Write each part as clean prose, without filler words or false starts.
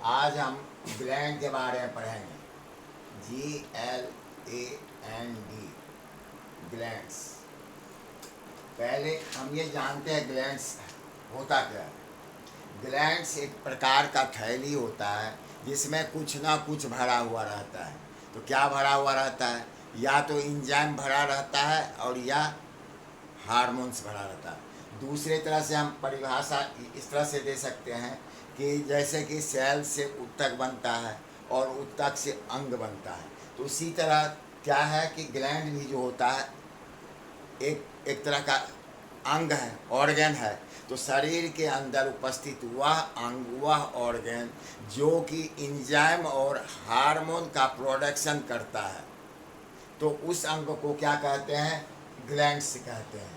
आज हम ग्लैंड के बारे में पढ़ेंगे। GLAND, glands. पहले हम ये जानते हैं ग्लैंड्स होता क्या है। ग्लैंड्स एक प्रकार का थैली होता है जिसमें कुछ ना कुछ भरा हुआ रहता है। तो क्या भरा हुआ रहता है? या तो एंजाइम भरा रहता है और या हार्मोन्स भरा रहता है। दूसरे तरह से हम परिभाषा इस तरह से दे सकते हैं कि जैसे कि सेल से ऊतक बनता है और ऊतक से अंग बनता है, तो उसी तरह क्या है कि ग्लैंड भी जो होता है एक एक तरह का अंग है, ऑर्गन है। तो शरीर के अंदर उपस्थित वह अंग, वह ऑर्गन जो कि एंजाइम और हार्मोन का प्रोडक्शन करता है, तो उस अंग को क्या कहते हैं? ग्लैंड्स कहते हैं।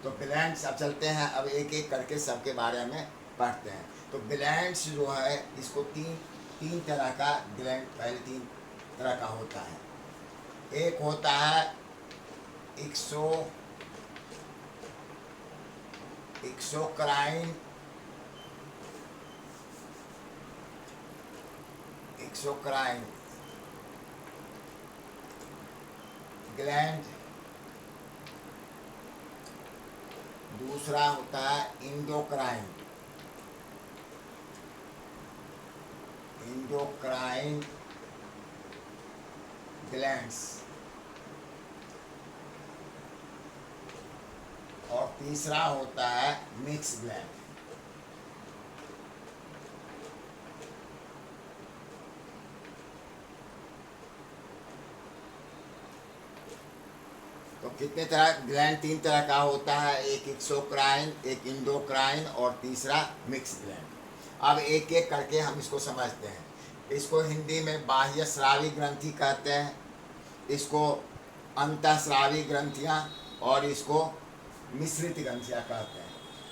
तो ग्लैंड्स, अब चलते हैं, अब एक एक करके सबके बारे में पढ़ते हैं। तो ग्लैंड्स जो है, इसको तीन तरह का ग्लैंड, पहले तीन तरह का होता है। एक होता है एक्सोक्राइन ग्लैंड। दूसरा होता है इंडोक्राइन ग्लैंड्स। और तीसरा होता है मिक्स ग्लैंड। तो कितने तरह ग्लैंड? तीन तरह का होता है, एक एक्सोक्राइन, एक इंडोक्राइन और तीसरा मिक्स ग्लैंड। अब एक एक करके हम इसको समझते हैं। इसको हिंदी में बाह्य स्रावी ग्रंथि कहते हैं, इसको अंतःस्रावी ग्रंथियाँ, और इसको मिश्रित ग्रंथियाँ कहते हैं।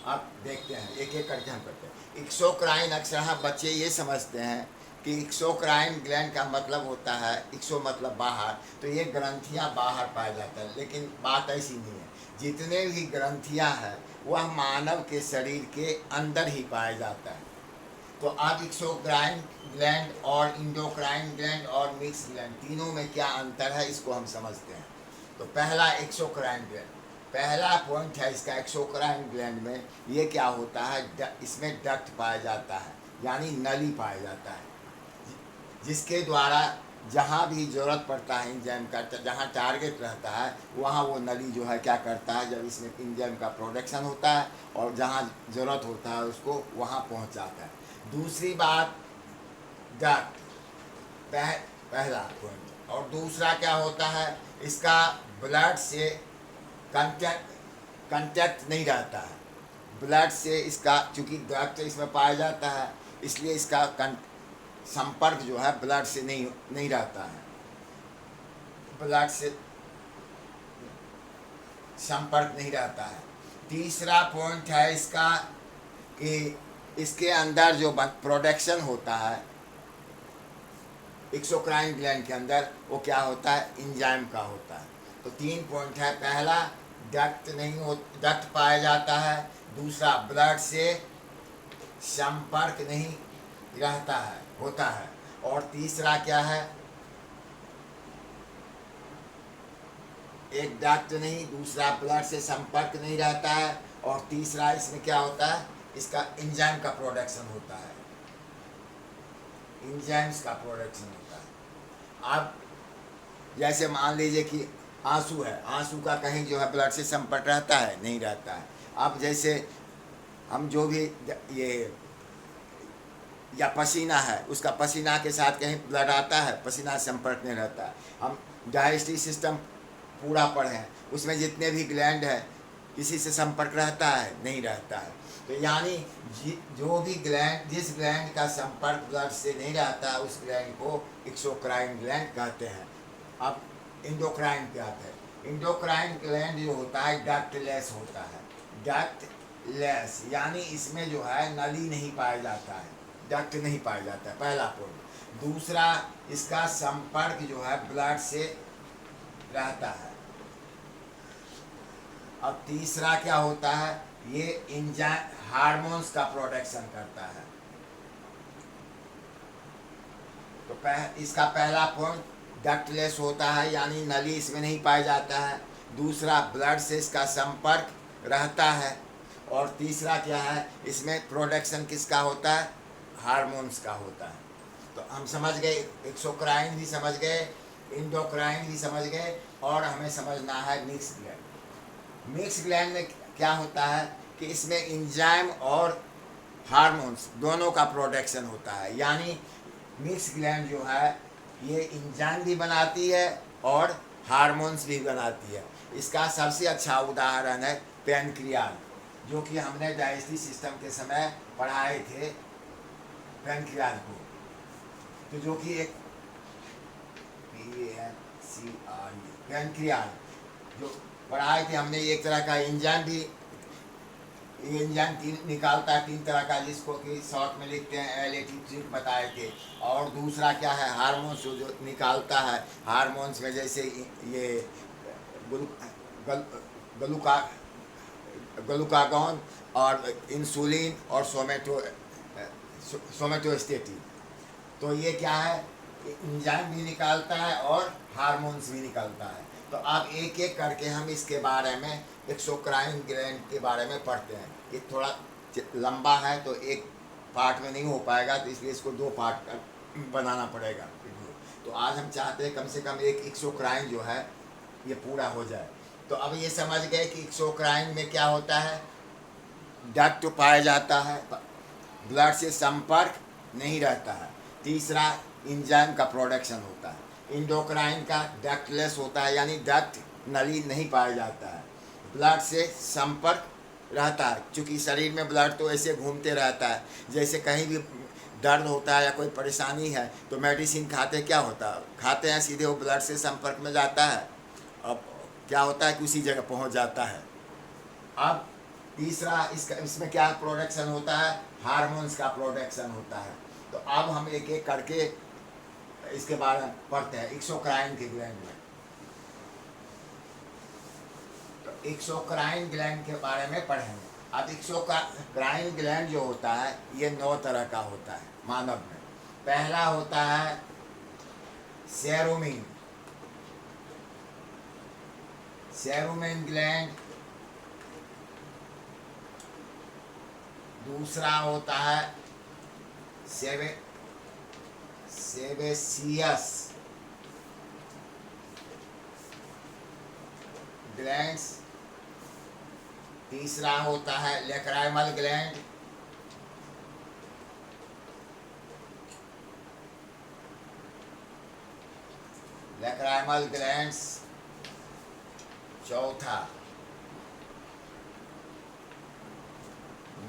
अब देखते हैं, एक एक करके हम करते हैं। एक्सोक्राइन, अक्सर बच्चे ये समझते हैं कि एक्सोक्राइन ग्लैंड का मतलब होता है, एक्सो मतलब बाहर, तो ये ग्रंथियां बाहर पाया जाता है, लेकिन बात ऐसी नहीं है। जितने भी ग्रंथियां हैं वह मानव के शरीर के अंदर ही पाया जाता है। तो अब एक्सोक्राइन ग्लैंड और इंडोक्राइन ग्लैंड और मिक्स ग्लैंड, तीनों में क्या अंतर है इसको हम समझते हैं। तो पहला एक्सोक्राइन ग्लैंड, पहला पॉइंट है इसका। एक्सोक्राइन ग्लैंड में ये क्या होता है? इसमें डक्ट पाया जाता है, यानी नली पाया जाता है, जिसके द्वारा जहाँ भी ज़रूरत पड़ता है एंजाइम का, जहाँ टारगेट रहता है वहाँ वो नली जो है क्या करता है, जब इसमें एंजाइम का प्रोडक्शन होता है और जहाँ ज़रूरत होता है उसको वहाँ पहुँचाता है। दूसरी बात, डक्ट, पहला पॉइंट। और दूसरा क्या होता है, इसका ब्लड से कंटेक्ट नहीं रहता है। ब्लड से इसका, चूँकि डक्ट इसमें पाया जाता है, इसलिए इसका संपर्क जो है ब्लड से नहीं रहता है, ब्लड से संपर्क नहीं रहता है। तीसरा पॉइंट है इसका कि इसके अंदर जो प्रोडक्शन होता है एक्सोक्राइन ग्लैंड के अंदर, वो क्या होता है? एंजाइम का होता है। तो तीन पॉइंट है। पहला, डक्ट पाया जाता है। दूसरा, ब्लड से संपर्क नहीं रहता है, होता है। और तीसरा क्या है? एक डक्ट नहीं, दूसरा ब्लड से संपर्क नहीं रहता है, और तीसरा इसमें क्या होता है? इसका एंजाइम का प्रोडक्शन होता है, एंजाइम्स का प्रोडक्शन होता है। अब जैसे मान लीजिए कि आंसू है, आंसू का कहीं जो है ब्लड से संपर्क रहता है? नहीं रहता है। अब जैसे हम जो भी ये या पसीना है, उसका पसीना के साथ कहीं ब्लड आता है? पसीना संपर्क नहीं रहता है। हम डाइजेस्टिव सिस्टम पूरा पढ़ें, उसमें जितने भी ग्लैंड है किसी से संपर्क रहता है? नहीं रहता है। तो यानी जो भी ग्लैंड, जिस ग्लैंड का संपर्क ब्लड से नहीं रहता है उस ग्लैंड को एक्सोक्राइन ग्लैंड कहते हैं। अब इंडोक्राइन क्या है? इंडोक्राइन ग्लैंड जो होता है डक्टलेस होता है, डक्टलेस यानी इसमें जो है नली नहीं पाया जाता है, डक्ट नहीं पाया जाता है, पहला पॉइंट। दूसरा, इसका संपर्क जो है ब्लड से रहता है। अब तीसरा क्या होता है? ये एंजाइम हार्मोन्स का प्रोडक्शन करता है। तो इसका पहला पॉइंट डक्टलेस होता है, यानी नली इसमें नहीं पाया जाता है। दूसरा, ब्लड से इसका संपर्क रहता है। और तीसरा क्या है, इसमें प्रोडक्शन किसका होता है, हार्मोन्स का होता है। तो हम समझ गए, एक्सोक्राइन भी समझ गए, इंडोक्राइन भी समझ गए, और हमें समझना है मिक्स ग्लैंड। मिक्स ग्लैंड में क्या होता है कि इसमें एंजाइम और हार्मोन्स दोनों का प्रोडक्शन होता है। यानी मिक्स ग्लैंड जो है ये एंजाइम भी बनाती है और हार्मोन्स भी बनाती है। इसका सबसे अच्छा उदाहरण है पैनक्रियाज, जो कि हमने डाइजेस्टिव सिस्टम के समय पढ़ाए थे पैनक्रियाज को। तो जो कि एक पैनक्रियाज जो पढ़ाए थे हमने, एक तरह का एंजाइम भी, एंजाइम निकालता है 3 तरह का, जिसको कि शॉर्ट में लिखते हैं एल-ए-टी बताए थे। और दूसरा क्या है, हार्मोन्स जो निकालता है। हार्मोन्स में जैसे ये ग्लूका ग्लूकागॉन और इंसुलिन और सोमेटोस्टेटिन। तो ये क्या है, एंजाइम भी निकालता है और हार्मोन्स भी निकालता है। तो अब एक एक करके हम इसके बारे में, एक्सोक्राइन ग्लैंड के बारे में पढ़ते हैं। ये थोड़ा लंबा है तो एक पार्ट में नहीं हो पाएगा, तो इसलिए इसको 2 पार्ट बनाना पड़ेगा। तो आज हम चाहते हैं कम से कम एक एक्सोक्राइन जो है ये पूरा हो जाए। तो अब ये समझ गए कि एक्सोक्राइन में क्या होता है, डक्ट पाया जाता है, ब्लड से संपर्क नहीं रहता है। तीसरा, एंजाइम का प्रोडक्शन होता है। इंडोक्राइन का डक्टलेस होता है, यानी डक्ट नली नहीं पाया जाता है। ब्लड से संपर्क रहता है, क्योंकि शरीर में ब्लड तो ऐसे घूमते रहता है। जैसे कहीं भी दर्द होता है या कोई परेशानी है तो मेडिसिन खाते, क्या होता है, खाते हैं सीधे वो ब्लड से संपर्क में जाता है, अब क्या होता है कि उसी जगह पहुंच जाता है। अब तीसरा, इसमें क्या प्रोडक्शन होता है, हार्मोन्स का प्रोडक्शन होता है। तो अब हम एक एक करके इसके बारे में पढ़ते हैं एक्सोक्राइन के ग्लैंड में। तो एक्सोक्राइन ग्लैंड के बारे में पढ़ेंगे। अब एक्सोक्राइन ग्लैंड जो होता है ये 9 तरह का होता है मानव में। पहला होता है सेरोमिन, सेरोमिन ग्लैंड। दूसरा होता है सेबेसियस ग्लैंड्स। तीसरा होता है लेक्राइमल ग्लैंड। Lacrimal glands. चौथा,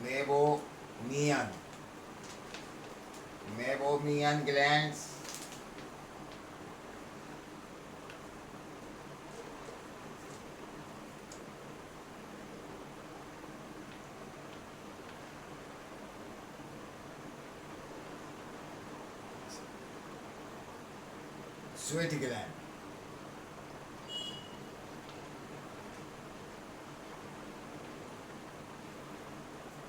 meibomian, meibomian glands. Sweet gland.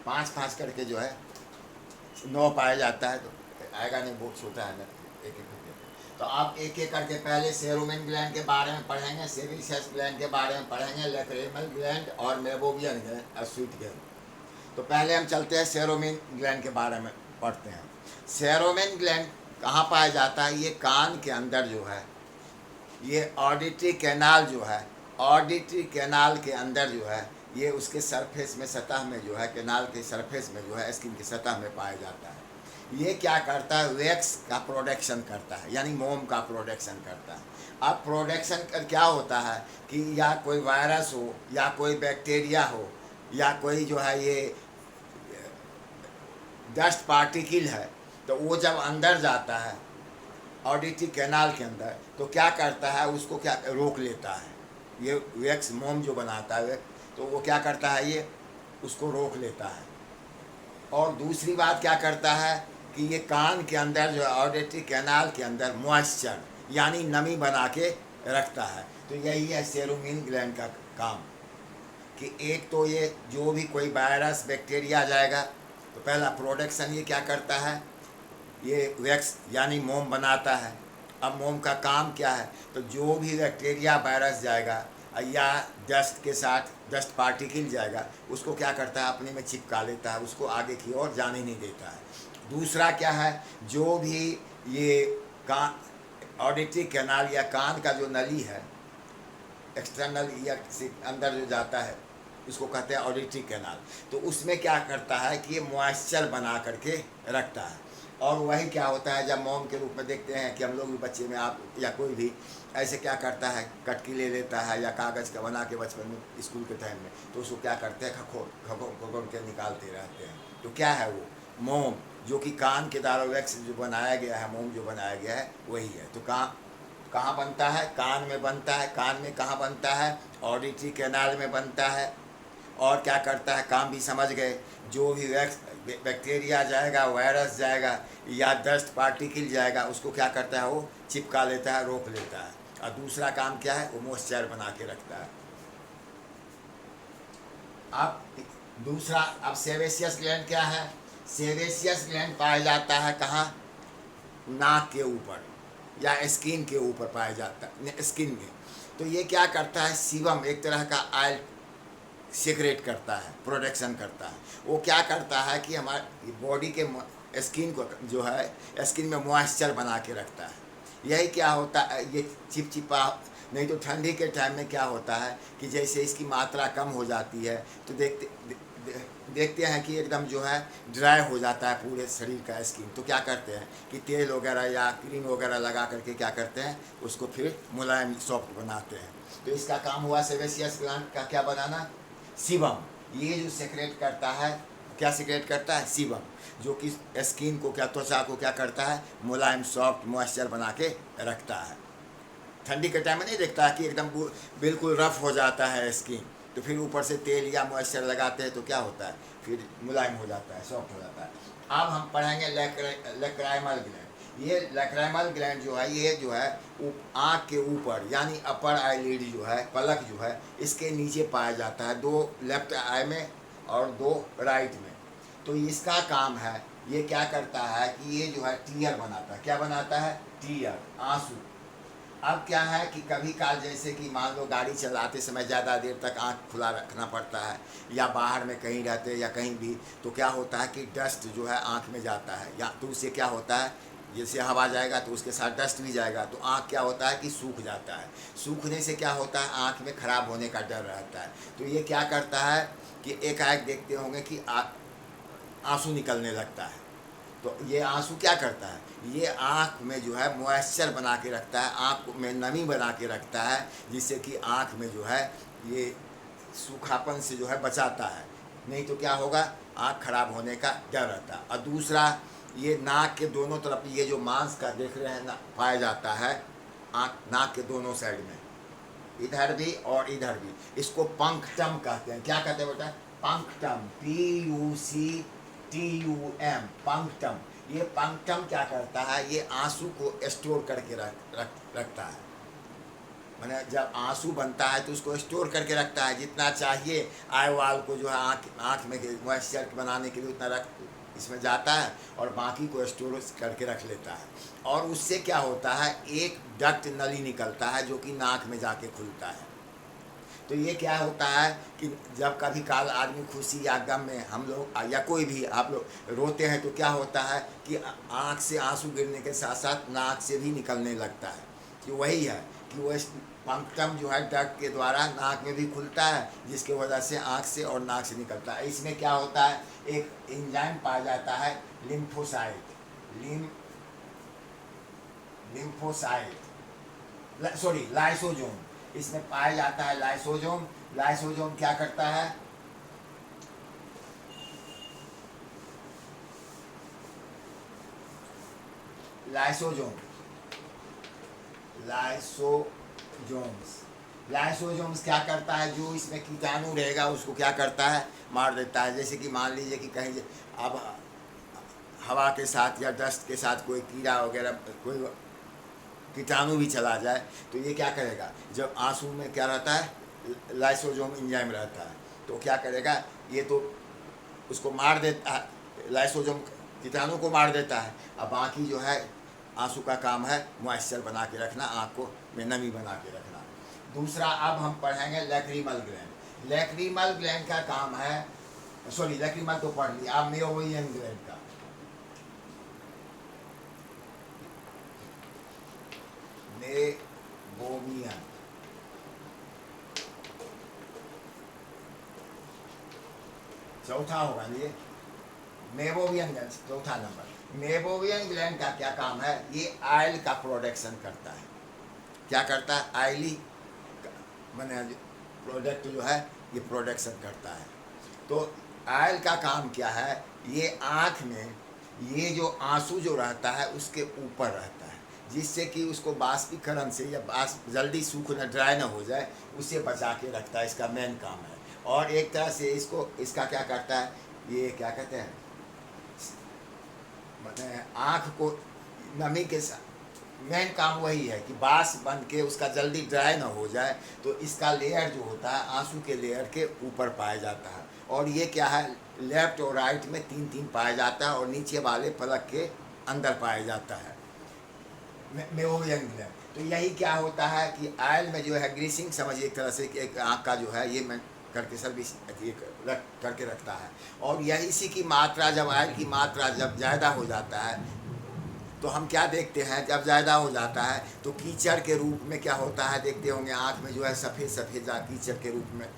पांच करके जो है 9 पाया जाता है, तो आएगा नहीं, बहुत छोटा है ना, एक एक करके। तो आप एक एक करके पहले सेरोमिन ग्लैंड के बारे में पढ़ेंगे, सेबेसियस ग्लैंड के बारे में पढ़ेंगे, लेक्राइमल ग्लैंड और मेबोमियन ग्लैंड और स्वीट ग्लैंड। तो पहले हम चलते हैं सेरोमिन ग्लैंड के बारे में पढ़ते हैं। सेरोमिन ग्लैंड कहाँ पाया जाता है, ये कान के अंदर जो है, ये ऑडिटरी कैनाल जो है, ऑडिटरी कैनाल के अंदर जो है, ये उसके सरफेस में, सतह में जो है, कैनाल के सरफेस में जो है, स्किन की सतह में पाया जाता है। ये क्या करता है, वैक्स का प्रोडक्शन करता है, यानी मोम का प्रोडक्शन करता है। अब प्रोडक्शन कर क्या होता है कि या कोई वायरस हो, या कोई बैक्टीरिया हो, या कोई जो है ये डस्ट पार्टिकल है, तो वो जब अंदर जाता है ऑडिटरी कैनाल के अंदर, तो क्या करता है, उसको क्या रोक लेता है। ये वैक्स मोम जो बनाता है, तो वो क्या करता है, ये उसको रोक लेता है। और दूसरी बात क्या करता है कि ये कान के अंदर जो है, ऑडिटरी कैनाल के अंदर मॉइस्चर यानी नमी बना के रखता है। तो यही है सेरोमिन ग्लैंड का काम, कि एक तो ये जो भी कोई वायरस बैक्टीरिया आ जाएगा, तो पहला प्रोडक्शन ये क्या करता है, ये वैक्स यानी मोम बनाता है। अब मोम का काम क्या है, तो जो भी बैक्टीरिया वायरस जाएगा या डस्ट के साथ डस्ट पार्टिकल जाएगा, उसको क्या करता है, अपने में चिपका लेता है, उसको आगे की ओर जाने नहीं देता है। दूसरा क्या है, जो भी ये कान ऑडिटरी कैनाल या कान का जो नली है, एक्सटर्नल ईयर से अंदर जो जाता है, उसको कहते हैं ऑडिटरी कैनाल। तो उसमें क्या करता है कि ये मॉइस्चर बना करके रखता है। और वही क्या होता है, जब मोम के रूप में देखते हैं कि हम लोग भी बच्चे में, आप या कोई भी ऐसे क्या करता है, कटकी ले लेता है या कागज़ का बना के बचपन में स्कूल के टाइम में, तो उसको क्या करते हैं, खखोर के निकालते रहते हैं। तो क्या है वो मोम, जो कि कान के दारो वैक्स जो बनाया गया है, मोम जो बनाया गया है वही है। तो कहाँ बनता है, कान में बनता है। कान में कहाँ बनता है, ऑडिटरी कैनाल में बनता है। और क्या करता है, काम भी समझ गए, जो भी बैक्टीरिया जाएगा, वायरस जाएगा या डस्ट पार्टिकल जाएगा, उसको क्या करता है, वो चिपका लेता है, रोक लेता है। और दूसरा काम क्या है, वो मॉइस्चर बना के रखता है। अब दूसरा, अब सेवेशियस ग्लैंड क्या है, सेवेशियस ग्लैंड पाया जाता है कहाँ, नाक के ऊपर या स्किन के ऊपर पाया जाता है, स्किन में। तो ये क्या करता है, सीबम एक तरह का ऑयल सीक्रेट करता है, प्रोडक्शन करता है। वो क्या करता है कि हमारे बॉडी के स्किन को जो है, स्किन में मॉइस्चर बना के रखता है। यही क्या होता है, ये चिपचिपा, नहीं तो ठंडी के टाइम में क्या होता है कि जैसे इसकी मात्रा कम हो जाती है, तो देखते हैं कि एकदम जो है ड्राई हो जाता है पूरे शरीर का स्किन। तो क्या करते हैं कि तेल वगैरह या क्रीम वगैरह लगा करके क्या करते हैं, उसको फिर मुलायम सॉफ्ट बनाते हैं। तो इसका काम हुआ सेवेशियस ग्लैंड का क्या बनाना, सीबम। ये जो सेक्रेट करता है, क्या सेक्रेट करता है, सीबम, जो कि स्किन को क्या, त्वचा को क्या करता है, मुलायम सॉफ्ट मॉइस्चर बना के रखता है। ठंडी के टाइम में नहीं देखता है कि एकदम बिल्कुल रफ हो जाता है स्किन, तो फिर ऊपर से तेल या मॉइस्चर लगाते हैं तो क्या होता है, फिर मुलायम हो जाता है, सॉफ्ट हो जाता है। अब हम पढ़ेंगे लैक्राइमल ग्लैंड। ये लैक्राइमल ग्लैंड जो है, ये जो है आँख के ऊपर यानी अपर आईलिड जो है, पलक जो है, इसके नीचे पाया जाता है, 2 लेफ्ट आई में और 2 राइट में। तो इसका काम है, ये क्या करता है कि ये जो है टीयर बनाता है। क्या बनाता है, टीयर, आंसू। अब क्या है कि कभी काल जैसे कि मान लो गाड़ी चलाते समय ज़्यादा देर तक आँख खुला रखना पड़ता है, या बाहर में कहीं रहते या कहीं भी, तो क्या होता है कि डस्ट जो है आँख में जाता है, या तो उससे क्या होता है, जैसे हवा जाएगा तो उसके साथ डस्ट भी जाएगा, तो आँख क्या होता है कि सूख जाता है। सूखने से क्या होता है, आँख में ख़राब होने का डर रहता है। तो ये क्या करता है कि एकाएक देखते होंगे कि आंसू निकलने लगता है। तो ये आंसू क्या करता है, ये आँख में जो है मॉइस्चर बना के रखता है, आँख में नमी बना के रखता है, जिससे कि आँख में जो है ये सूखापन से जो है बचाता है। नहीं तो क्या होगा, आँख खराब होने का डर रहता है। और दूसरा, ये नाक के दोनों तरफ ये जो मांस का देख रहे हैं ना, पाया जाता है नाक के दोनों साइड में, इधर भी और इधर भी। इसको पंक्टम कहते हैं। क्या कहते हैं बेटा, पंक्टम, PUCTUM, पंक्टम। ये पंक्टम क्या करता है, ये आंसू को स्टोर करके रखता है। मैंने जब आंसू बनता है तो उसको स्टोर करके रखता है, जितना चाहिए आई वाल को जो है आँख में मॉइस्चर बनाने के लिए उतना रख इसमें जाता है, और बाकी को स्टोर करके रख लेता है। और उससे क्या होता है, एक डक्ट नली निकलता है जो कि नाक में जाके खुलता है। तो ये क्या होता है कि जब कभी काल आदमी खुशी या गम में, हम लोग या कोई भी आप लोग रोते हैं, तो क्या होता है कि आँख से आंसू गिरने के साथ साथ नाक से भी निकलने लगता है। कि वही है कि वो पंक्टम जो है डक्ट के द्वारा नाक में भी खुलता है, जिसके वजह से आँख से और नाक से निकलता है। इसमें क्या होता है, एक एंजाइम पाया जाता है, लिम्फोसाइट, लाइसोजोम। इसमें पाया जाता है लाइसोजोम। लाइसोजोम क्या करता है, लाइसोजोम्स क्या करता है, जो इसमें कीटाणु रहेगा उसको क्या करता है, मार देता है। जैसे कि मान लीजिए कि कहीं अब हवा के साथ या डस्ट के साथ कोई कीड़ा वगैरह, कोई कीटाणु भी चला जाए, तो ये क्या करेगा, जब आंसू में क्या रहता है, लाइसोजोम एंजाइम रहता है, तो क्या करेगा, ये तो उसको मार देता है। लाइसोजोम कीटाणु को मार देता है। अब बाकी जो है आंसू का काम है मॉइस्चर बना के रखना, आँख को में नमी बना के रखना। दूसरा अब हम पढ़ेंगे लैक्रिमल ग्लैंड। लैक्रिमल ग्लैंड का काम है, सॉरी लैक्रिमल तो पढ़ लिया, अब मेओवियन ग्लैंड का। मेओवियन चौथा होगा ये, मेबोवियन ग्लैंड चौथा नंबर। मेबोवियन ग्लैंड का क्या काम है, ये ऑयल का प्रोडक्शन करता है। क्या करता है, ऑयली मैंने प्रोडक्ट जो है ये प्रोडक्शन करता है। तो ऑयल का काम क्या है, ये आँख में ये जो आंसू जो रहता है उसके ऊपर रहता है, जिससे कि उसको बाष्पीकरण से या बाष्प जल्दी सूख न ड्राई ना हो जाए, उसे बचा के रखता है। इसका मेन काम है। और एक तरह से इसको इसका क्या करता है, ये क्या कहते हैं, आँख को नमी के साथ मेन काम वही है कि बांस बन के उसका जल्दी ड्राई ना हो जाए। तो इसका लेयर जो होता है आंसू के लेयर के ऊपर पाया जाता है। और ये क्या है, लेफ्ट और राइट में 3-3 पाया जाता है और नीचे वाले पलक के अंदर पाया जाता है मेओवियन ग्लैंड। तो यही क्या होता है कि ऑयल में जो है ग्रीसिंग समझिए एक तरह से कि एक आँख का जो है ये मैं करके सर्विस रख करके रखता है। और यही इसी की मात्रा, जब ऑयल की मात्रा जब ज़्यादा हो जाता है तो हम क्या देखते हैं, जब ज़्यादा हो जाता है तो कीचड़ के रूप में क्या होता है, देखते होंगे आँख में जो है सफ़ेद सफ़ेद कीचड़ के रूप में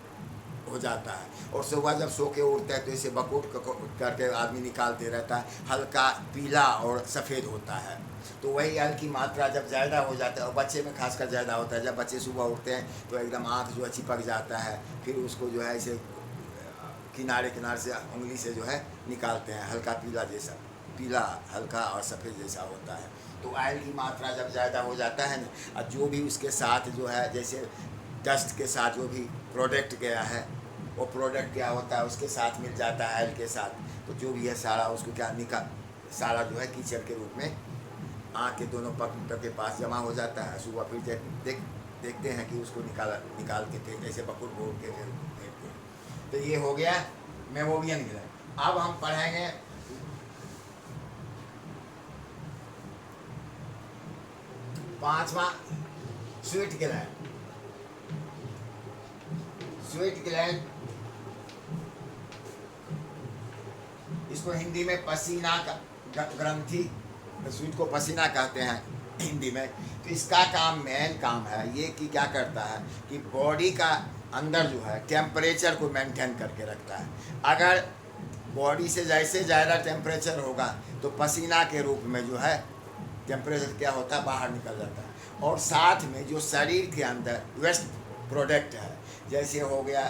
हो जाता है। और सुबह जब सो के उठता है तो इसे बकोट करके आदमी निकालते रहता है, हल्का पीला और सफ़ेद होता है। तो वही ऑयल की मात्रा जब ज़्यादा हो जाता है, और बच्चे में खासकर ज़्यादा होता है, जब बच्चे सुबह उठते हैं तो एकदम आँख जो है चिपक जाता है, फिर उसको जो है इसे किनारे किनारे से उंगली से जो है निकालते हैं, हल्का पीला जैसा, पीला हल्का और सफ़ेद जैसा होता है। तो ऑयल की मात्रा जब ज़्यादा हो जाता है ना, और जो भी उसके साथ जो है जैसे डस्ट के साथ जो भी प्रोडक्ट गया है वो प्रोडक्ट क्या होता है उसके साथ मिल जाता है ऑयल के साथ, तो जो भी है सारा उसको क्या सारा जो है कीचड़ के रूप में आँख के दोनों पग के पास जमा हो जाता है। सुबह फिर देखते हैं कि उसको निकाल के फिर ऐसे बकुट बोल के फिर देखते हैं। तो ये हो गया मेमोवियन ग्लैंड। अब हम पढ़ेंगे पांचवा स्वीट ग्लैंड। स्वीट ग्लैंड इसको हिंदी में पसीना का ग्रंथि, स्वीट को पसीना कहते हैं हिंदी में। तो इसका काम मेन काम है ये कि क्या करता है कि बॉडी का अंदर जो है टेम्परेचर को मेंटेन करके रखता है। अगर बॉडी से जैसे ज़्यादा टेम्परेचर होगा तो पसीना के रूप में जो है टेम्परेचर क्या होता है बाहर निकल जाता है। और साथ में जो शरीर के अंदर वेस्ट प्रोडक्ट है, जैसे हो गया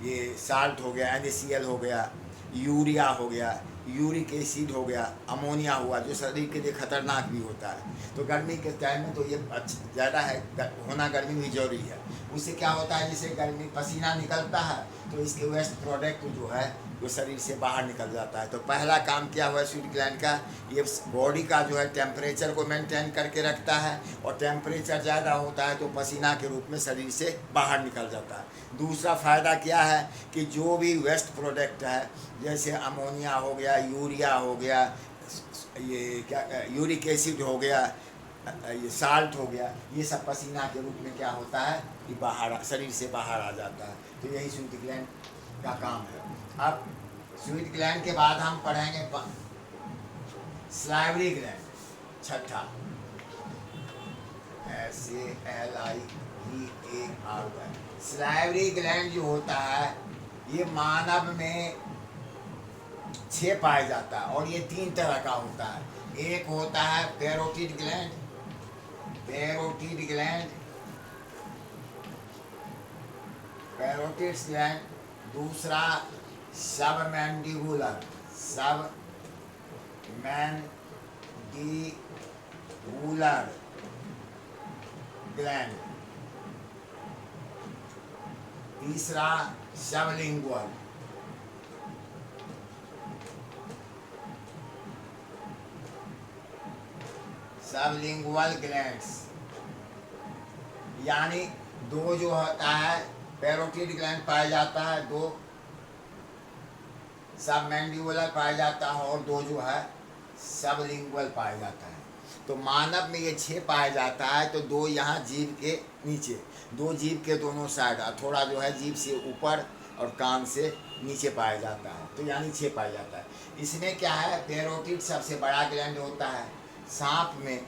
ये साल्ट हो गया, NaCl हो गया, यूरिया हो गया, यूरिक एसिड हो गया, अमोनिया हुआ, जो शरीर के लिए खतरनाक भी होता है। तो गर्मी के टाइम में तो ये ज़्यादा है होना, गर्मी भी जरूरी है। उससे क्या होता है, जैसे गर्मी पसीना निकलता है तो इसके वेस्ट प्रोडक्ट जो है वो शरीर से बाहर निकल जाता है। तो पहला काम क्या हुआ स्वीट ग्लैंड का, ये बॉडी का जो है टेम्परेचर को मेंटेन करके रखता है। और टेम्परेचर ज़्यादा होता है तो पसीना के रूप में शरीर से बाहर निकल जाता है। दूसरा फ़ायदा क्या है कि जो भी वेस्ट प्रोडक्ट है जैसे अमोनिया हो गया, यूरिया हो गया, ये क्या यूरिक एसिड हो गया, ये साल्ट हो गया, ये सब पसीना के रूप में क्या होता है कि बाहर शरीर से बाहर आ जाता है। तो यही स्वीट ग्लैंड का काम है। अब स्वीट ग्लैंड के बाद हम पढ़ेंगे सलाइवरी ग्लैंड, छठा SALIVEAR। सलाइवरी ग्लैंड जो होता है ये मानव में 6 पाया जाता है और ये 3 तरह का होता है। एक होता है parotid gland, parotid gland, parotid gland. दूसरा सबमैंडिबुलर, सबमैंडिबुलर ग्लैंड। तीसरा सबलिंगुअल। सबलिंगुअल ग्लैंड्स यानी 2 जो होता है पैरोटिड ग्लैंड पाया जाता है, 2 सब मैंडिबुलर पाया जाता है और दो जो है सब लिंगुअल पाया जाता है। तो मानव में ये 6 पाया जाता है, तो 2 यहाँ जीभ के नीचे, 2 जीभ के दोनों साइड, और थोड़ा जो है जीभ से ऊपर और कान से नीचे पाया जाता है, तो यानी 6 पाया जाता है। इसमें क्या है, पैरोटिड सबसे बड़ा ग्लैंड होता है। सांप में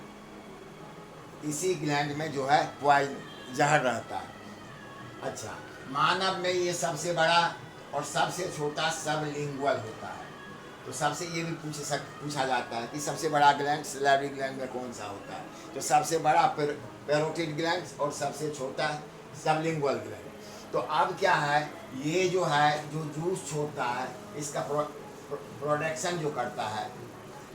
इसी ग्लैंड में जो है पॉइजन जहर रहता है। अच्छा, मानव में ये सबसे बड़ा और सबसे छोटा सबलिंगुअल होता है। तो सबसे ये भी पूछा जाता है कि सबसे बड़ा ग्लैंड सैलिवरी ग्लैंड में कौन सा होता है, तो सबसे बड़ा पैरोटिड ग्लैंड और सबसे छोटा सबलिंगुअल ग्लैंड। तो अब क्या है, ये जो है जो जूस छोड़ता है, इसका प्रोडक्शन जो करता है,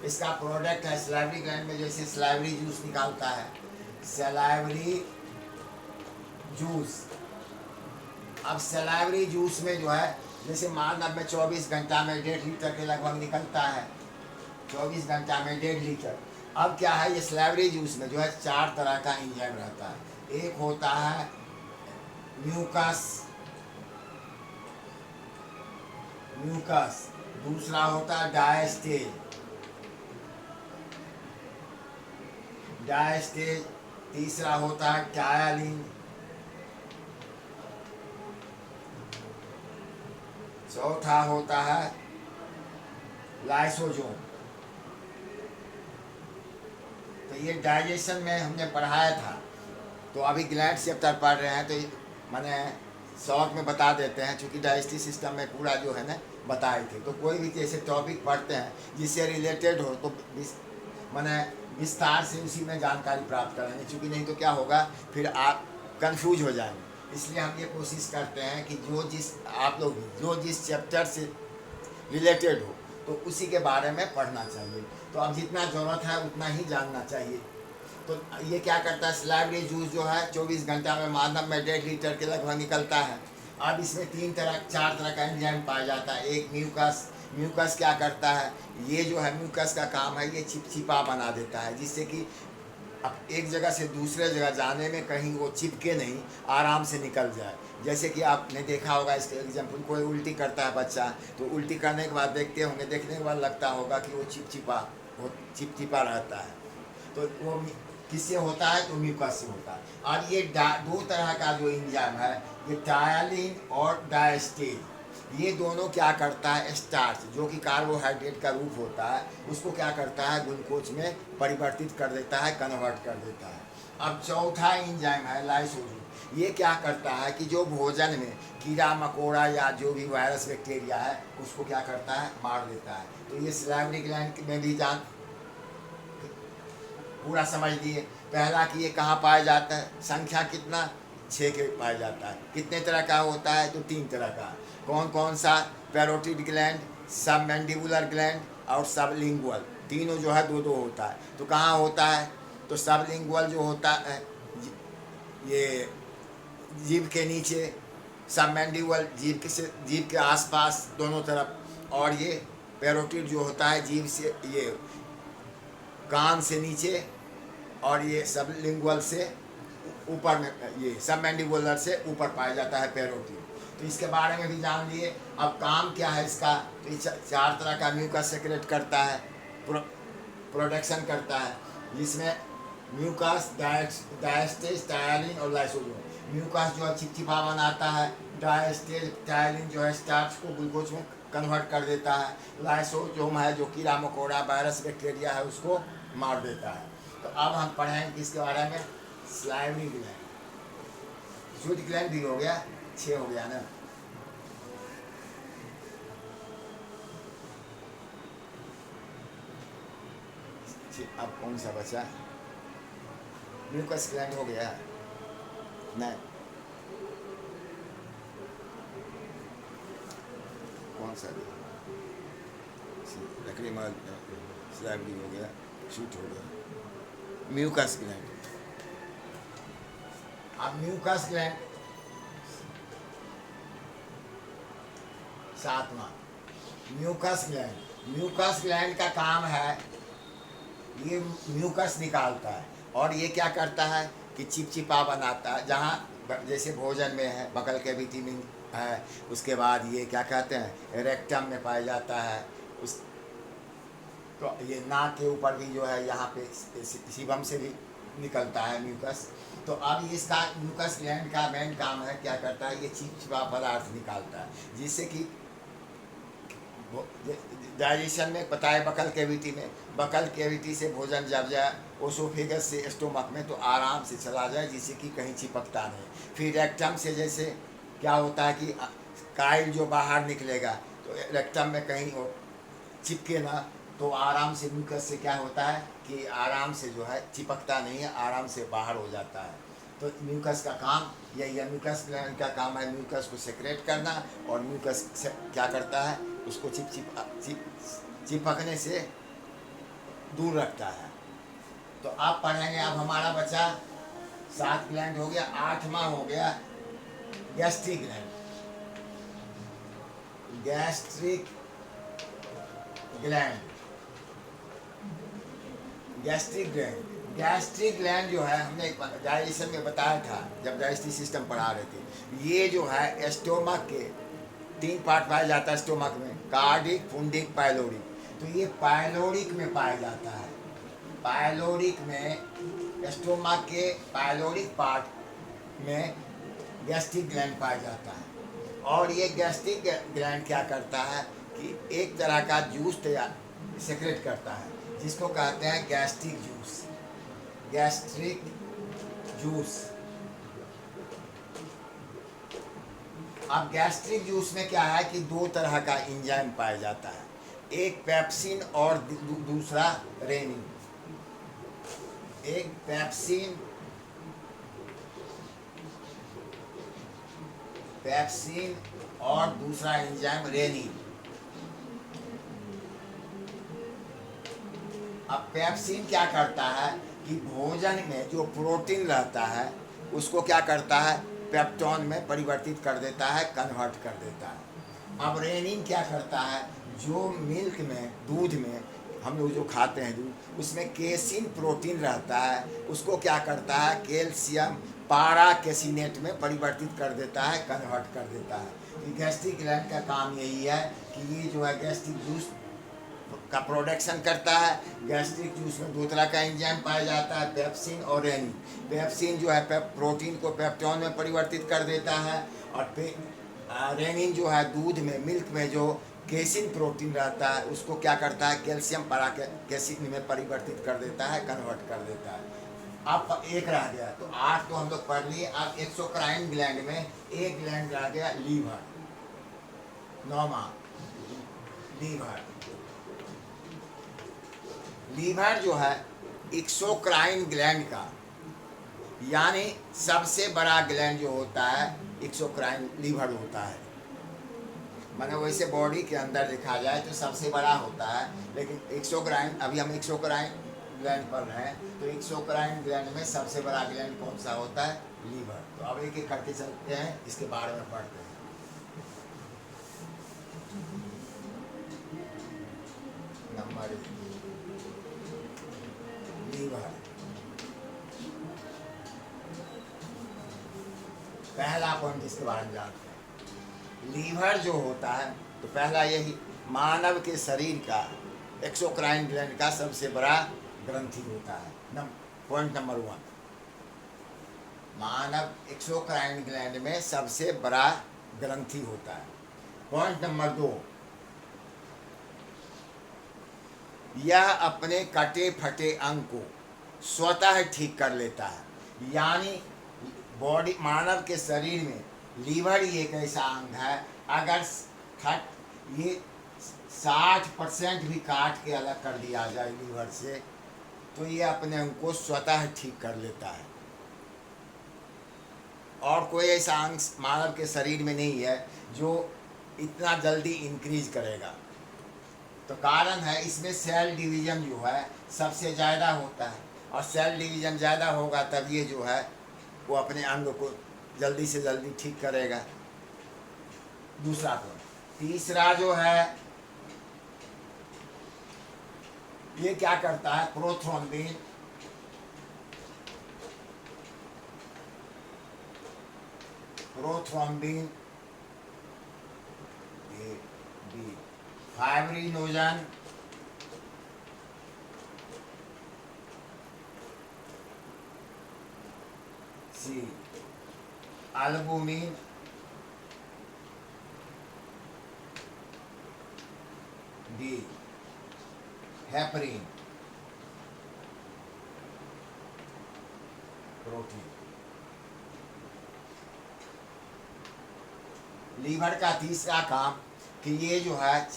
इसका प्रोडक्ट है सैलिवरी ग्लैंड में, जैसे सैलिवरी जूस निकालता है, सैलिवरी जूस। अब सैलिवरी जूस में जो है, जैसे मानव में 24 घंटा में 1.5 लीटर के लगभग निकलता है, 24 घंटा में 1.5 लीटर। अब क्या है, ये सैलिवरी जूस में जो है 4 तरह का एंजाइम रहता है। एक होता है म्यूकस, दूसरा होता है डायस्टेज, तीसरा होता है टायलिन, चौथा होता है लाइसोजोम। तो ये डाइजेशन में हमने पढ़ाया था, तो अभी ग्लैंड चैप्टर पढ़ रहे हैं, तो मैंने शॉर्ट में बता देते हैं, क्योंकि डाइजेस्टिव सिस्टम में पूरा जो है ना बताए थे। तो कोई भी जैसे टॉपिक पढ़ते हैं जिससे रिलेटेड हो, तो मैंने विस्तार से उसी में जानकारी प्राप्त करेंगे, क्योंकि नहीं तो क्या होगा, फिर आप कंफ्यूज हो जाएंगे। इसलिए हम ये कोशिश करते हैं कि आप लोग जो जिस चैप्टर से रिलेटेड हो, तो उसी के बारे में पढ़ना चाहिए। तो अब जितना ज़रूरत है उतना ही जानना चाहिए। तो ये क्या करता है, सैलिवरी जूस जो है 24 घंटा में मानव में 1.5 लीटर के लगभग निकलता है। अब इसमें 4 तरह का एंजाइम पाया जाता है। एक म्यूकस क्या करता है, ये जो है म्यूकस का काम है, ये चिपचिपा बना देता है, जिससे कि अब एक जगह से दूसरे जगह जाने में कहीं वो चिपके नहीं, आराम से निकल जाए। जैसे कि आपने देखा होगा, इसके एग्जाम्पल, कोई उल्टी करता है बच्चा, तो उल्टी करने के बाद देखने के बाद लगता होगा कि वो चिपचिपा रहता है। तो वो किससे होता है, तो म्यूकस से होता है। और ये 2 तरह का जो एंजाइम है, ये टायलिन और डायस्टेज, ये दोनों क्या करता है, स्टार्च जो कि कार्बोहाइड्रेट का रूप होता है, उसको क्या करता है, ग्लूकोज में परिवर्तित कर देता है, कन्वर्ट कर देता है। अब चौथा एंजाइम है लाइसोजोम। ये क्या करता है कि जो भोजन में कीड़ा मकोड़ा या जो भी वायरस बैक्टीरिया है, उसको क्या करता है, मार देता है। तो ये सैलिवरी ग्लैंड में भी पूरा समझ लिए। पहला कि ये कहाँ पाया जाता है, संख्या कितना, 6 के पाया जाता है। कितने तरह का होता है, तो 3 तरह का। कौन कौन सा, पैरोटिड ग्लैंड, सब मैंडिबुलर ग्लैंड और सबलिंगुअल, तीनों जो है 2-2 होता है। तो कहाँ होता है, तो सबलिंगुअल जो होता है ये जीभ के नीचे, सब मैंडिबुलर जीभ के आसपास दोनों तरफ, और ये पैरोटिड जो होता है जीभ से, ये कान से नीचे, और ये सबलिंगुअल से ऊपर में, ये सब मैंडिबुलर से ऊपर पाया जाता है पैरोटिड। तो इसके बारे में भी जान लिए। अब काम क्या है इसका, तो ये 4 तरह का म्यूकस सेक्रेट करता है, प्रोडक्शन करता है, जिसमें म्यूकस, डायस्टेज, टायलिन और लाइसोजोम। म्यूकस जो है चिपचिपा बनाता है, डायस्टेज टायलिन जो है स्टार्च को ग्लूकोज में कन्वर्ट कर देता है, लाइसोजोम है जो कीड़ा मकोड़ा वायरस बैक्टीरिया है उसको मार देता है। तो अब हम पढ़ेंगे किसके बारे में, सैलिवरी ग्लैंड। शूट ग्लैंड भी हो गया, 6 हो गया ना। अब कौन सा बचा, म्यूकस ग्लैंड हो गया, नहीं कौन सा, लकड़ी माल, सैलिवरी हो गया, शूट हो गया, म्यूकस ग्लैंड। अब म्यूकस ग्लैंड 7वां, म्यूकस ग्लैंड का काम है, ये म्यूकस निकालता है, और ये क्या करता है कि चिपचिपा बनाता है, जहाँ जैसे भोजन में है बकल कैविटी में है। उसके बाद ये क्या कहते हैं रेक्टम में पाया जाता है। उस तो ये नाक के ऊपर भी जो है यहाँ पे सीबम से भी निकलता है म्यूकस। तो अब इसका म्यूकस ग्लैंड का मेन काम है क्या करता है, ये चिपचिपा पदार्थ निकालता है जिससे कि डाइजेशन में पता है बकल कैविटी में, बकल कैविटी से भोजन जब जाए ओसोफेगस से स्टोमक में तो आराम से चला जाए जिससे कि कहीं चिपकता नहीं। फिर रेक्टम से जैसे क्या होता है कि काइल जो बाहर निकलेगा तो रेक्टम में कहीं वो चिपके ना, तो आराम से म्यूकस से क्या होता है कि आराम से जो है चिपकता नहीं है, आराम से बाहर हो जाता है। तो म्यूकस का काम यही है, म्यूकस ग्लैंड का काम है म्यूकस को सेक्रेट करना, और म्यूकस से क्या करता है उसको चिपकने से दूर रखता है। तो आप पढ़ेंगे, अब हमारा बचा 7 ग्लैंड हो गया, 8वां हो गया gastric gland. Gastric gland, gastric gland, gastric gland जो है हमने डाइजेशन में बताया था जब डाइजेस्टिव सिस्टम पढ़ा रहे थे। ये जो है स्टोमक के 3 पार्ट पाया जाता है स्टोमक में, कार्डिक, फुंडिक, पाइलोरिक। तो ये पाइलोरिक में पाया जाता है, पाइलोरिक में स्टोमक के पाइलोरिक पार्ट में गैस्ट्रिक ग्लैंड पाया जाता है। और ये गैस्ट्रिक ग्लैंड क्या करता है कि एक तरह का जूस तैयार सेक्रेट करता है जिसको कहते हैं गैस्ट्रिक जूस, गैस्ट्रिक जूस। अब गैस्ट्रिक जूस में क्या है कि 2 तरह का एंजाइम पाया जाता है, एक पेप्सिन और दूसरा रेनिन। एक पेप्सिन और दूसरा एंजाइम रेनिन। अब पेप्सिन क्या करता है कि भोजन में जो प्रोटीन रहता है उसको क्या करता है पेप्टोन में परिवर्तित कर देता है, कन्वर्ट कर देता है। अब रेनिन क्या करता है, जो मिल्क में, दूध में हम लोग जो खाते हैं दूध, उसमें केसिन प्रोटीन रहता है, उसको क्या करता है कैल्शियम पारा कैसिनेट में परिवर्तित कर देता है, कन्वर्ट कर देता है। गैस्ट्रिक ग्लैंड का काम यही है कि ये जो है गैस्ट्रिक जूस का प्रोडक्शन करता है। गैस्ट्रिक जूस में 2 तरह का एंजाइम पाया जाता है, पेप्सिन और रेनिन। पेप्सिन जो है प्रोटीन को पेप्टोन में परिवर्तित कर देता है, और रेनिन जो है दूध में, मिल्क में जो केसिन प्रोटीन रहता है उसको क्या करता है कैल्शियम पारा कैसिन में परिवर्तित कर देता है, कन्वर्ट कर देता है। अब एक रह गया, तो 8 तो हम लोग पढ़ लिए। अब एक्सोक्राइन ग्लैंड में एक ग्लैंड रह गया लीवर, 9वां लीवर। लीवर जो है एक्सोक्राइन ग्लैंड का यानी सबसे बड़ा ग्लैंड जो होता है एक्सोक्राइन लीवर होता है। माने वैसे बॉडी के अंदर देखा जाए तो सबसे बड़ा होता है, लेकिन एक्सोक्राइन, अभी हम एक्सोक्राइन ग्लैंड पढ़ रहे हैं, तो एक्सोक्राइन ग्लैंड में सबसे बड़ा ग्लैंड कौन सा होता है, लीवर। तो अब एक एक करके चलते हैं, इसके बारे में पढ़ते हैं। Number 1 liver. पहला पॉइंट इसके बारे में जानते हैं। लीवर जो होता है, तो पहला यही मानव के शरीर का एक्सोक्राइन ग्लैंड का सबसे बड़ा ग्रंथि होता है। पॉइंट नंबर 1, मानव एक्सोक्राइन ग्लैंड में सबसे बड़ा ग्रंथि होता है। पॉइंट नंबर 2, यह अपने कटे फटे अंग को स्वतः ठीक कर लेता है। यानी बॉडी, मानव के शरीर में लीवर ही एक ऐसा अंग है, अगर ये 60% भी काट के अलग कर दिया जाए लीवर से, तो ये अपने अंग को स्वतः ठीक कर लेता है। और कोई ऐसा अंग मानव के शरीर में नहीं है जो इतना जल्दी इंक्रीज करेगा। तो कारण है इसमें सेल डिवीजन जो है सबसे ज़्यादा होता है, और सेल डिवीजन ज़्यादा होगा तब ये जो है वो अपने अंग को जल्दी से जल्दी ठीक करेगा। दूसरा पॉइंट। तीसरा जो है ये क्या करता है, prothrombin fibrinogen, C albumin, D heparin protein. Liver का तीसरा काम कि ये जो है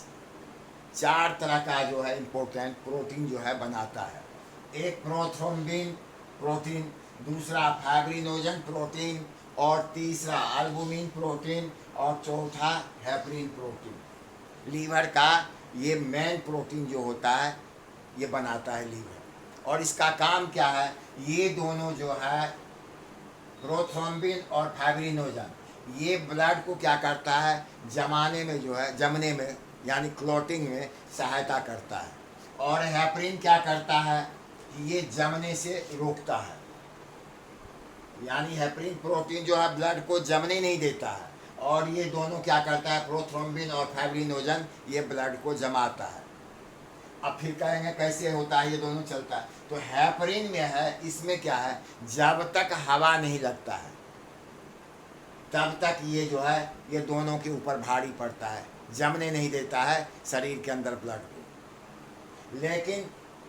4 तरह का जो है इम्पोर्टेंट प्रोटीन जो है बनाता है। एक प्रोथ्रोम्बिन प्रोटीन, दूसरा फाइब्रिनोजन प्रोटीन, और तीसरा अल्बुमिन प्रोटीन, और चौथा हेपरिन प्रोटीन। लीवर का ये मेन प्रोटीन जो होता है ये बनाता है लीवर। और इसका काम क्या है, ये दोनों जो है प्रोथ्रोम्बिन और फाइब्रिनोजन, ये ब्लड को क्या करता है, जमाने में जो है जमने में यानी क्लॉटिंग में सहायता करता है। और हेपरिन क्या करता है कि ये जमने से रोकता है, यानी हेपरिन प्रोटीन जो है ब्लड को जमने नहीं देता है, और ये दोनों क्या करता है, प्रोथ्रोम्बिन और फाइब्रिनोजन, ये ब्लड को जमाता है। अब फिर कहेंगे कैसे होता है, ये दोनों चलता है। तो हेपरिन में है, इसमें क्या है, जब तक हवा नहीं लगता है तब तक ये जो है ये दोनों के ऊपर भारी पड़ता है, जमने नहीं देता है शरीर के अंदर ब्लड को। लेकिन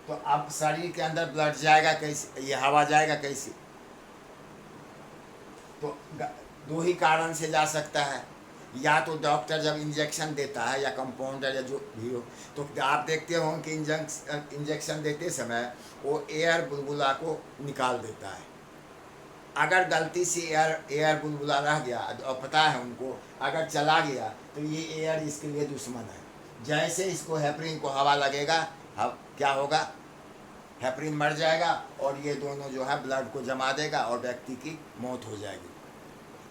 तो अब शरीर के अंदर ब्लड जाएगा कैसे, ये हवा जाएगा कैसे, तो दो ही कारण से जा सकता है। या तो डॉक्टर जब इंजेक्शन देता है या कंपाउंडर या जो भी हो, तो आप देखते हो कि इंजेक्शन देते समय वो एयर बुलबुला को निकाल देता है। अगर गलती से एयर बुलबुला रह गया और पता है उनको, अगर चला गया तो ये एयर इसके लिए दुश्मन है। जैसे इसको हेपरिन को हवा लगेगा, क्या होगा, हेपरिन मर जाएगा और ये दोनों जो है ब्लड को जमा देगा और व्यक्ति की मौत हो जाएगी।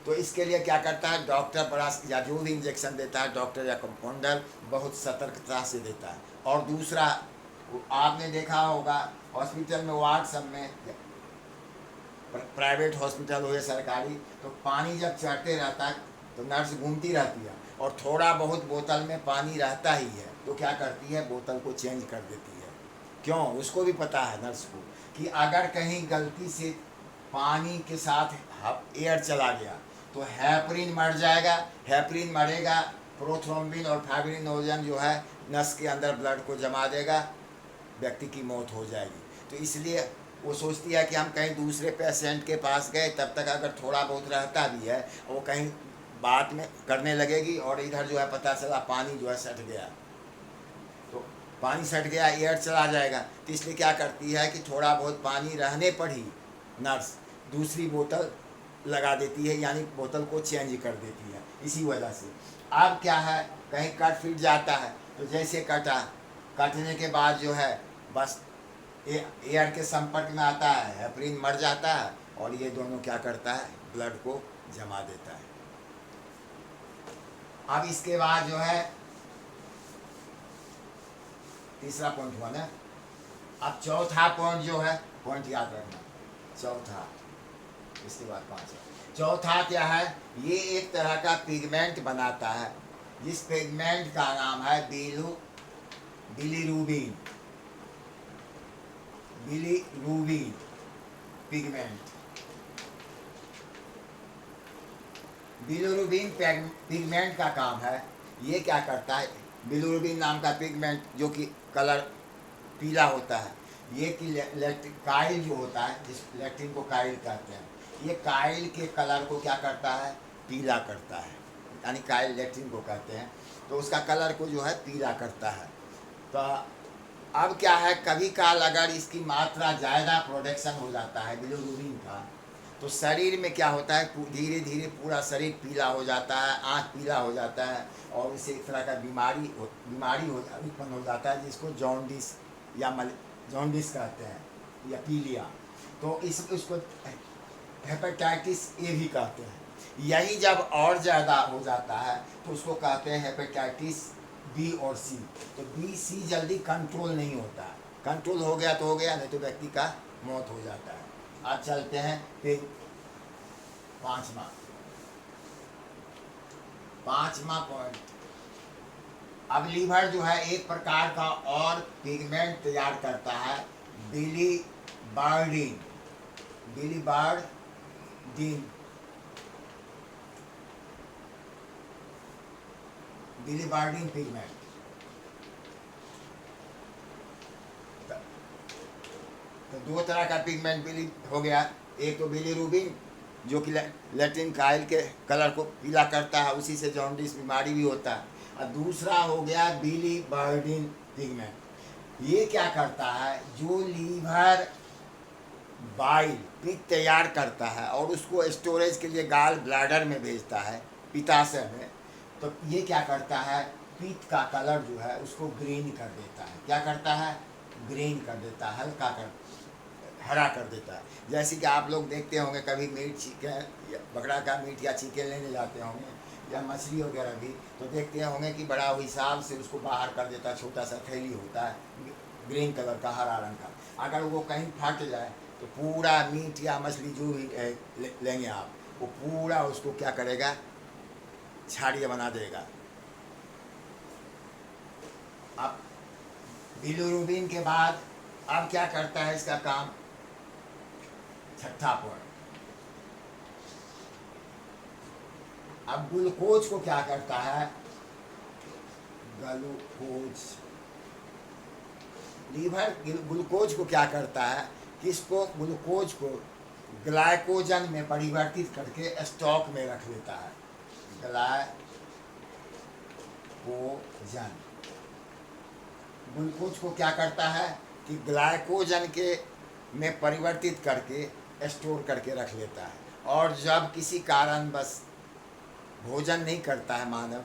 तो इसके लिए क्या करता है डॉक्टर, बड़ा या जो भी इंजेक्शन देता है डॉक्टर या कंपाउंडर बहुत सतर्कता से देता है। और दूसरा, आपने देखा होगा हॉस्पिटल में, वार्ड सब में, प्राइवेट हॉस्पिटल हो या सरकारी, तो पानी जब चढ़ते रहता है तो नर्स घूमती रहती है और थोड़ा बहुत बोतल में पानी रहता ही है, तो क्या करती है, बोतल को चेंज कर देती है। क्यों, उसको भी पता है नर्स को कि अगर कहीं गलती से पानी के साथ एयर चला गया तो हेपरिन मर जाएगा, हेपरिन मरेगा, प्रोथ्रोम्बिन और फाइब्रिनोजन जो है नस के अंदर ब्लड को जमा देगा, व्यक्ति की मौत हो जाएगी। तो इसलिए वो सोचती है कि हम कहीं दूसरे पेशेंट के पास गए, तब तक अगर थोड़ा बहुत रहता भी है वो कहीं बात में करने लगेगी और इधर जो है पता चला पानी जो है सट गया, तो पानी सट गया, एयर चला जाएगा। तो इसलिए क्या करती है कि थोड़ा बहुत पानी रहने पर ही नर्स दूसरी बोतल लगा देती है, यानी बोतल को चेंज कर देती है। इसी वजह से अब क्या है, कहीं कट फिट जाता है तो जैसे कटने के बाद जो है बस एयर के संपर्क में आता है, हेपरिन मर जाता है और ये दोनों क्या करता है, ब्लड को जमा देता है। अब इसके बाद जो है तीसरा पॉइंट हुआ ना। अब चौथा पॉइंट जो है, पॉइंट याद रखना, चौथा, इसके बाद पांचवा। चौथा क्या है, ये एक तरह का पिगमेंट बनाता है, जिस पिगमेंट का नाम है बिलीरुबिन पिगमेंट। बिलीरुबिन पिगमेंट का काम है, ये क्या करता है, बिलीरुबिन नाम का पिगमेंट जो कि कलर पीला होता है, ये कि काइल जो होता है, जिस लैक्टिन को काइल कहते हैं, ये काइल के कलर को क्या करता है, पीला करता है, यानी काइल लैक्टिन को कहते हैं, तो उसका कलर को जो है पीला करता है। तो अब क्या है, कभी काल अगर इसकी मात्रा ज़्यादा प्रोडक्शन हो जाता है बिलीरुबिन का, तो शरीर में क्या होता है, धीरे धीरे पूरा शरीर पीला हो जाता है, आँख पीला हो जाता है और इससे एक तरह का बीमारी उत्पन्न हो जाता है, जिसको जॉन्डिस या जॉन्डिस कहते हैं या पीलिया। तो उसको हेपेटाइटिस ए भी कहते हैं। यही जब और ज़्यादा हो जाता है तो उसको कहते हैं हेपेटाइटिस बी और सी। तो बी सी जल्दी कंट्रोल नहीं होता है, कंट्रोल हो गया तो हो गया, नहीं तो व्यक्ति का मौत हो जाता है। आज चलते हैं फिर पांचवा पॉइंट, अब लीवर जो है एक प्रकार का और पिगमेंट तैयार करता है, बिलीबार्डिन। बिलीबार्डिन बिलीबार्डिन पिगमेंट। तो दो तरह का पिगमेंट बिली हो गया, एक तो बिलीरुबिन जो कि लैटिन काइल के कलर को पीला करता है, उसी से जॉन्डिस बीमारी भी होता है। और दूसरा हो गया बिलीबार्डिन पिगमेंट। ये क्या करता है, जो लीवर बाइल पित्त तैयार करता है और उसको स्टोरेज के लिए गाल ब्लैडर में भेजता है, पित्ताशय में, तो ये क्या करता है, पित्त का कलर जो है उसको ग्रीन कर देता है। क्या करता है, ग्रीन कर देता है, हल्का कर, हरा कर देता है। जैसे कि आप लोग देखते होंगे कभी मीट चिकन, बकरा का मीट या चिकन लेने जाते होंगे या मछली वगैरह भी, तो देखते होंगे कि बड़ा हिसाब से उसको बाहर कर देता है, छोटा सा थैली होता है ग्रीन कलर का, हरा रंग का। अगर वो कहीं फट जाए तो पूरा मीट या मछली जो भी लेंगे आप, वो पूरा उसको क्या करेगा, छाड़िया बना देगा। अब बिलीरुबिन के बाद अब क्या करता है इसका काम, छठा पॉइंट। अब ग्लूकोज को क्या करता है, ग्लूकोज, लीवर ग्लूकोज को क्या करता है, किसको, ग्लूकोज को ग्लाइकोजन में परिवर्तित करके स्टॉक में रख लेता है। ग्लाइकोजन, ग्लूकोज को क्या करता है कि ग्लाइकोजन के में परिवर्तित करके स्टोर करके रख लेता है। और जब किसी कारण बस भोजन नहीं करता है मानव,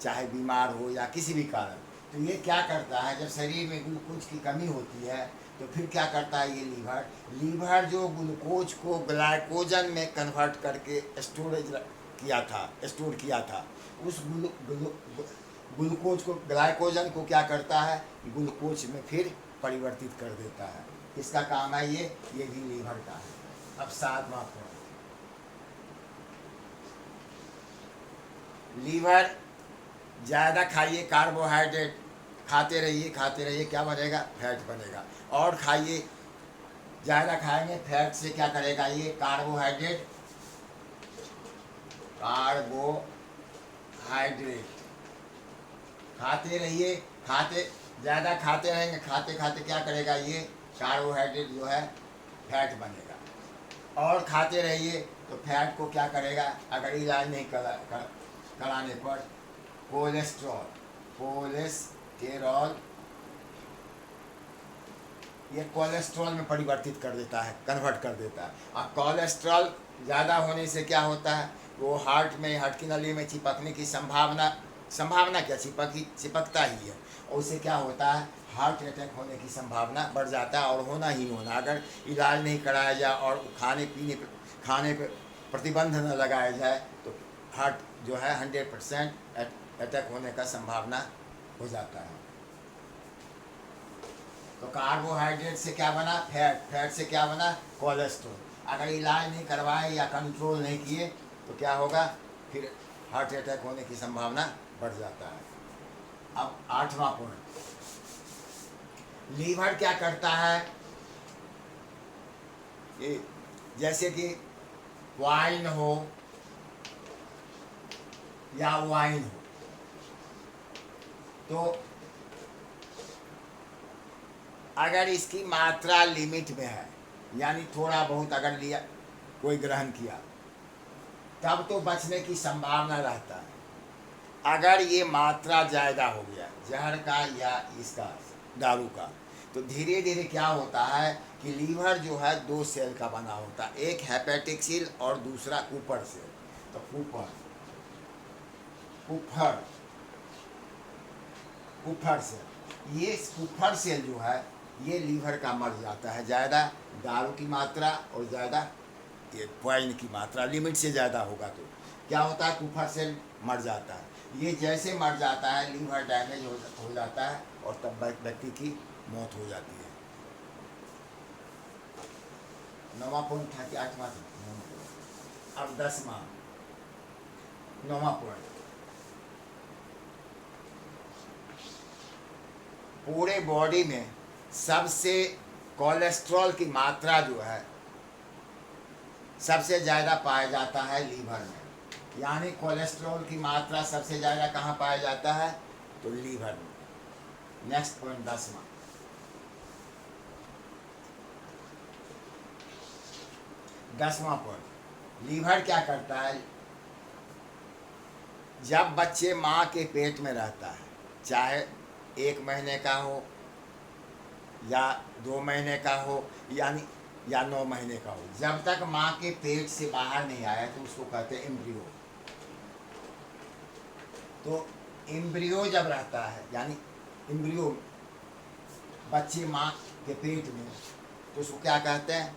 चाहे बीमार हो या किसी भी कारण, तो ये क्या करता है, जब शरीर में ग्लूकोज की कमी होती है तो फिर क्या करता है ये लीवर जो ग्लूकोज को ग्लाइकोजन में कन्वर्ट करके स्टोर किया था, उस ग्लूकोज को, ग्लाइकोजन को क्या करता है, ग्लूकोज में फिर परिवर्तित कर देता है। किसका काम है ये भी लीवर का है। अब सातवां पॉइंट, लीवर ज़्यादा खाइए, कार्बोहाइड्रेट खाते रहिए, क्या बनेगा, फैट बनेगा। और खाइए, ज़्यादा खाएंगे फैट से क्या करेगा ये, कार्बोहाइड्रेट खाते रहिए, ज़्यादा खाते रहेंगे, खाते खाते क्या करेगा ये, कार्बोहाइड्रेट जो है फैट बनेगा। और खाते रहिए तो फैट को क्या करेगा, अगर इलाज नहीं कराने पर कोलेस्टेरॉल, ये कोलेस्ट्रॉल में परिवर्तित कर देता है, कन्वर्ट कर देता है। अब कोलेस्ट्रॉल ज़्यादा होने से क्या होता है, वो हार्ट की नली में चिपकने की संभावना क्या, चिपकता ही है, और उससे क्या होता है, हार्ट अटैक होने की संभावना बढ़ जाता है, और होना ही होना। अगर इलाज नहीं कराया जाए और खाने पे प्रतिबंध न लगाया जाए तो हार्ट जो है 100% अटैक होने का संभावना हो जाता है। तो कार्बोहाइड्रेट से क्या बना, फैट से क्या बना, कोलेस्ट्रॉल। अगर इलाज नहीं करवाए या कंट्रोल नहीं किए तो क्या होगा, फिर हार्ट अटैक होने की संभावना बढ़ जाता है। अब आठवां पॉइंट, लीवर क्या करता है, ये जैसे कि वाइन हो या वाइन हो, तो अगर इसकी मात्रा लिमिट में है, यानी थोड़ा बहुत अगर लिया, कोई ग्रहण किया, तब तो बचने की संभावना रहता है। अगर ये मात्रा ज़्यादा हो गया जहर का या इसका दारू का, तो धीरे धीरे क्या होता है कि लीवर जो है 2 सेल का बना होता है, एक हेपेटिक सेल और दूसरा कुपर सेल। तो कुपर सेल, ये कुपर सेल जो है ये लीवर का मर जाता है। ज़्यादा दारू की मात्रा और ज़्यादा ये वाइन की मात्रा लिमिट से ज़्यादा होगा तो क्या होता है, कुपर सेल मर जाता है। ये जैसे मर जाता है, लीवर डैमेज हो जाता है और तब व्यक्ति की मौत हो जाती है। 9वां पॉइंट था कि 8वां था, अब 9वां पॉइंट, पूरे बॉडी में सबसे कोलेस्ट्रॉल की मात्रा जो है सबसे ज़्यादा पाया जाता है लीवर में। यानी कोलेस्ट्रॉल की मात्रा सबसे ज़्यादा कहाँ पाया जाता है? तो लीवर में। नेक्स्ट पॉइंट 10वां। 10वां पॉइंट, लीवर क्या करता है? जब बच्चे माँ के पेट में रहता है, चाहे 1 महीने का हो या 2 महीने का हो या 9 महीने का हो, जब तक माँ के पेट से बाहर नहीं आया तो उसको कहते हैं एम्ब्रियो। तो एम्ब्रियो जब रहता है, यानी एम्ब्रियो बच्चे माँ के पेट में, तो उसको क्या कहते हैं?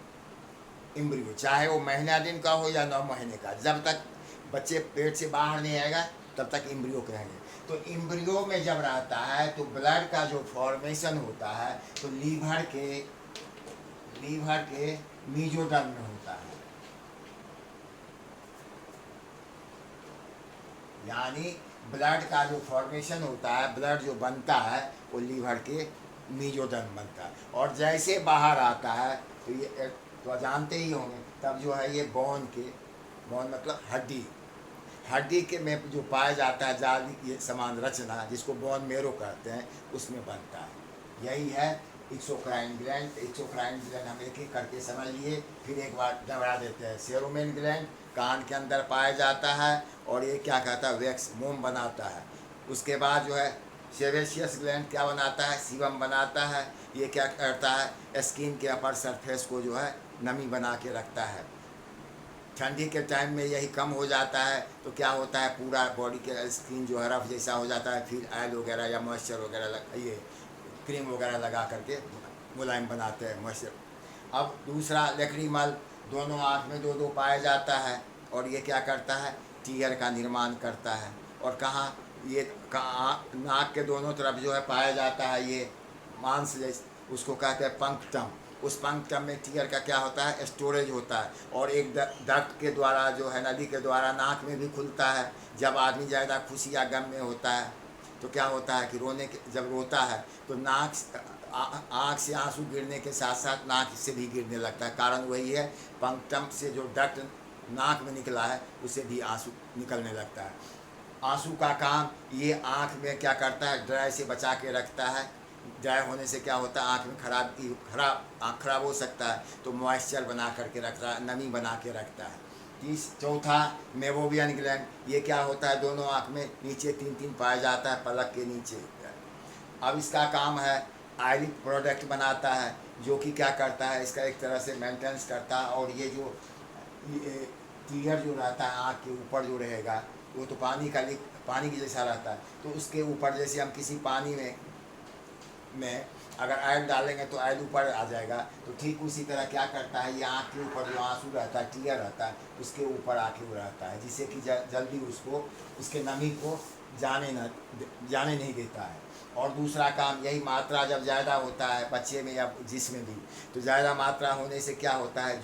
एम्ब्रियो। चाहे वो महीना दिन का हो या 9 महीने का, जब तक बच्चे पेट से बाहर नहीं आएगा तब तक एम्ब्रियो कहेंगे। तो एम्ब्रियो में जब रहता है तो ब्लड का जो फॉर्मेशन होता है तो लीवर के मीजोडर्म में होता है। यानी ब्लड का जो फॉर्मेशन होता है, ब्लड जो बनता है वो लीवर के मीजोडर्म बनता है। और जैसे बाहर आता है तो ये तो जानते ही होंगे, तब जो है ये बोन मतलब हड्डी के में जो पाया जाता है जाली ये समान रचना, जिसको बोन मेरो कहते हैं, उसमें बनता है। यही है एक्सोक्राइन ग्लैंड। एक्सोक्राइन ग्लैंड हम एक एक करके समझ लिए, फिर एक बार दोहरा देते हैं। सेरोमेन ग्लैंड कान के अंदर पाया जाता है और ये क्या कहता है? वैक्स, मोम बनाता है। उसके बाद जो है सेबेशियस ग्लैंड क्या बनाता है? सीबम बनाता है। ये क्या करता है? स्किन के अपर सरफेस को जो है नमी बना के रखता है। ठंडी के टाइम में यही कम हो जाता है तो क्या होता है? पूरा बॉडी के स्किन जो है रफ जैसा हो जाता है। फिर ऑयल वगैरह या मॉइस्चर वगैरह ये क्रीम वगैरह लगा करके मुलायम बनाते हैं मॉइस्चर। अब दूसरा लेक्रीमल, दोनों आँख में 2-2 पाया जाता है और ये क्या करता है? टीयर का निर्माण करता है। और कहाँ? ये नाक के दोनों तरफ जो है पाया जाता है ये मांस जैसे, उसको कहते हैं पंक्टम। उस पंक्टम में टीयर का क्या होता है? स्टोरेज होता है। और एक डक्ट के द्वारा जो है नली के द्वारा नाक में भी खुलता है। जब आदमी ज़्यादा खुशी या गम में होता है तो क्या होता है कि जब रोता है तो आँख से आंसू गिरने के साथ साथ नाक से भी गिरने लगता है। कारण वही है, पंक्टम से जो डक्ट नाक में निकला है उससे भी आंसू निकलने लगता है। आंसू का काम ये आँख में क्या करता है? ड्राई से बचा के रखता है। ड्राई होने से क्या होता है? आँख में आँख खराब हो सकता है, तो मॉइस्चर बना करके रखता है, नमी बना के रखता है। चौथा मेबोवियन ग्लैंड, ये क्या होता है? दोनों आँख में नीचे 3-3 पाया जाता है, पलक के नीचे। अब इसका काम है ऑयली प्रोडक्ट बनाता है, जो कि क्या करता है? इसका एक तरह से मेंटेनेंस करता है। और ये जो टीयर जो रहता है आँख के ऊपर जो रहेगा वो तो पानी के जैसा रहता है। तो उसके ऊपर जैसे हम किसी पानी में अगर ऑयल डालेंगे तो ऑयल ऊपर आ जाएगा, तो ठीक उसी तरह क्या करता है? ये आँख के ऊपर जो आंसू रहता है, टीयर रहता है, उसके ऊपर आके वो रहता है, जिससे कि जल्दी उसके नमी को जाने नहीं देता है। और दूसरा काम यही, मात्रा जब ज़्यादा होता है बच्चे में या जिस्म में भी, तो ज़्यादा मात्रा होने से क्या होता है?